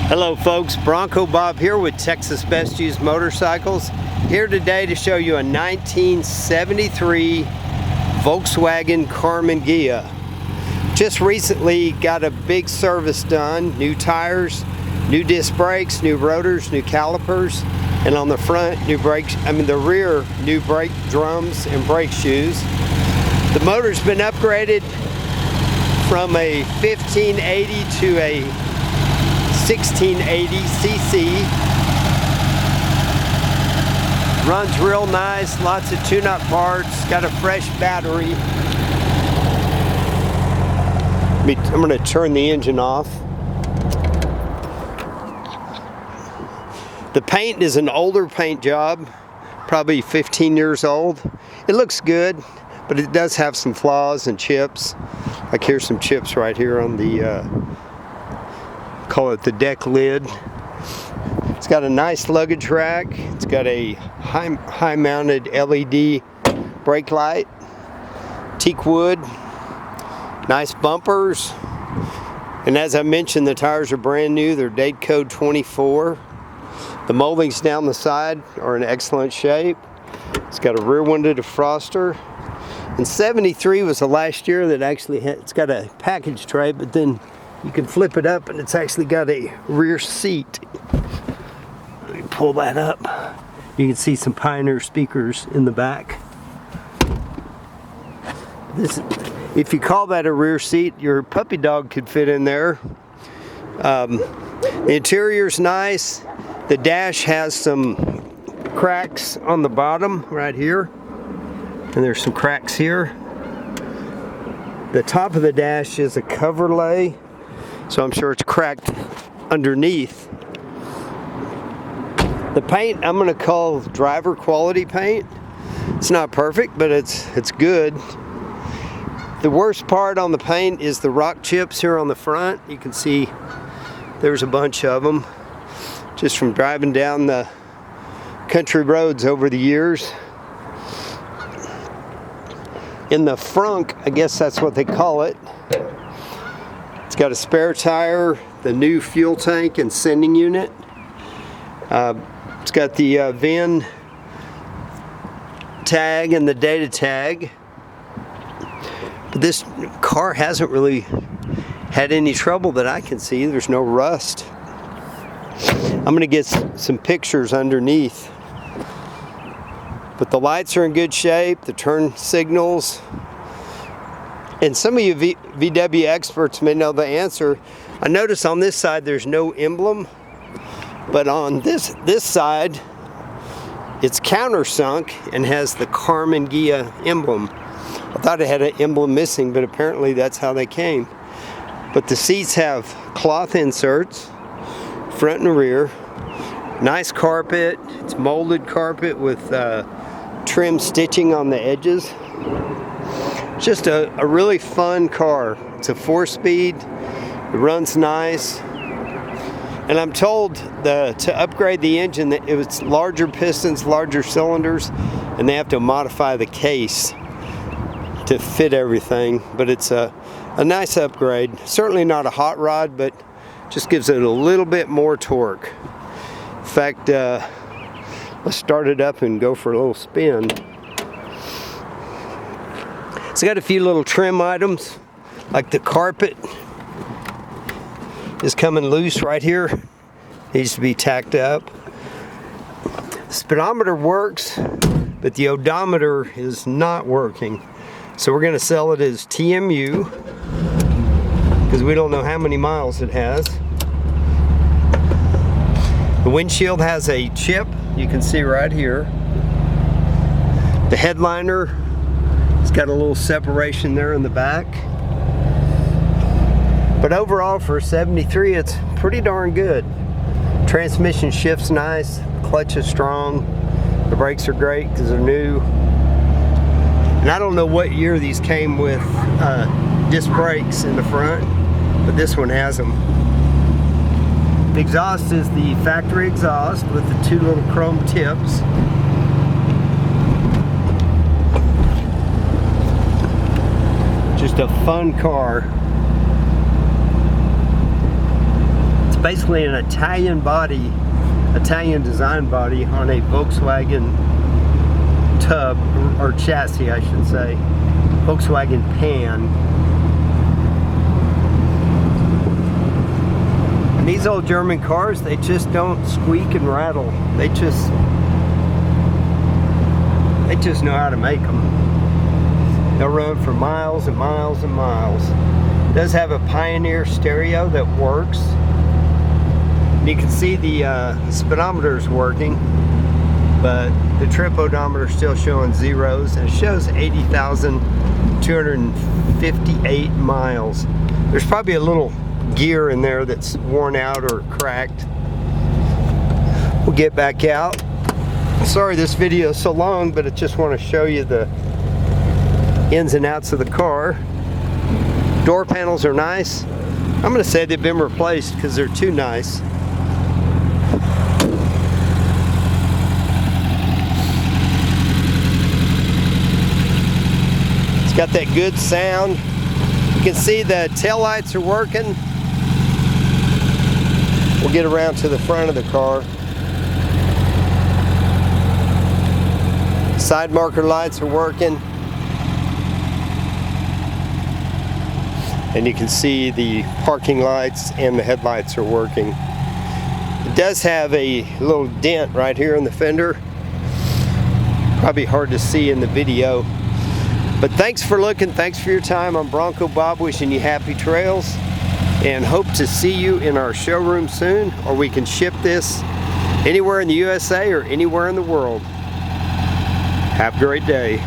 Hello folks, Bronco Bob here with Texas Best Used Motorcycles. Here today to show you a 1973 Volkswagen Karmann Ghia. Just recently got a big service done, new tires, new disc brakes, new rotors, new calipers, and on the front, new brakes, the rear, new brake drums and brake shoes. The motor's been upgraded from a 1580 to a 1680 cc. Runs real nice, lots of tune-up parts, got a fresh battery. I'm going to turn the engine off. The paint is an older paint job, probably 15 years old. It looks good, but it does have some flaws and chips. Like here's some chips right here on the call it the deck lid. It's got a nice luggage rack. It's got a high mounted LED brake light, teak wood, nice bumpers, and as I mentioned, the tires are brand new. They're date code 24. The moldings down the side are in excellent shape. It's got a rear window defroster. And 73 was the last year that actually had, it's got a package tray, but then you can flip it up and it's actually got a rear seat. Let me pull that up. You can see some Pioneer speakers in the back. This, if you call that a rear seat, your puppy dog could fit in there. The interior's nice. The dash has some cracks on the bottom right here. And there's some cracks here. The top of the dash is a cover lay, so I'm sure it's cracked underneath. The paint I'm going to call driver quality paint. It's not perfect, but it's good. The worst part on the paint is the rock chips here on the front. You can see there's a bunch of them just from driving down the country roads over the years. In the frunk, I guess that's what they call it. It's got a spare tire, the new fuel tank and sending unit. It's got the VIN tag and the data tag. But this car hasn't really had any trouble that I can see. There's no rust. I'm going to get some pictures underneath. But the lights are in good shape, the turn signals. And some of you VW experts may know the answer. I notice on this side there's no emblem, but on this side it's countersunk and has the Karmann Ghia emblem. I thought it had an emblem missing, but apparently that's how they came. But the seats have cloth inserts, front and rear. Nice carpet. It's molded carpet with trim stitching on the edges. Just a really fun car. It's a 4-speed. It runs nice. And I'm told to upgrade the engine, that it was larger pistons, larger cylinders, and they have to modify the case to fit everything. But it's a nice upgrade. Certainly not a hot rod, but just gives it a little bit more torque. In fact, let's start it up and go for a little spin. It's got a few little trim items, like the carpet is coming loose right here. Needs to be tacked up. The speedometer works, but the odometer is not working. So we're going to sell it as TMU, because we don't know how many miles it has. The windshield has a chip, you can see right here. The headliner, it's got a little separation there in the back. But overall for 73, it's pretty darn good. Transmission shifts nice, clutch is strong, the brakes are great because they're new. And I don't know what year these came with disc brakes in the front, but this one has them. The exhaust is the factory exhaust with the two little chrome tips. Just a fun car. basically an Italian body, Italian design body on a Volkswagen tub, or chassis I should say, Volkswagen Pan. And these old German cars, they just don't squeak and rattle. They just know how to make them. They'll run for miles and miles and miles. It does have a Pioneer stereo that works. And you can see the speedometer is working, but the trip odometer is still showing zeros, and it shows 80,258 miles. There's probably a little gear in there that's worn out or cracked. We'll get back out. Sorry this video is so long, but I just want to show you the ins and outs of the car. Door panels are nice. I'm going to say they've been replaced because they're too nice. It's got that good sound. You can see the tail lights are working. We'll get around to the front of the car. Side marker lights are working. And you can see the parking lights and the headlights are working. It does have a little dent right here in the fender. Probably hard to see in the video. But thanks for looking, thanks for your time. I'm Bronco Bob, wishing you happy trails, and hope to see you in our showroom soon, or we can ship this anywhere in the USA or anywhere in the world. Have a great day.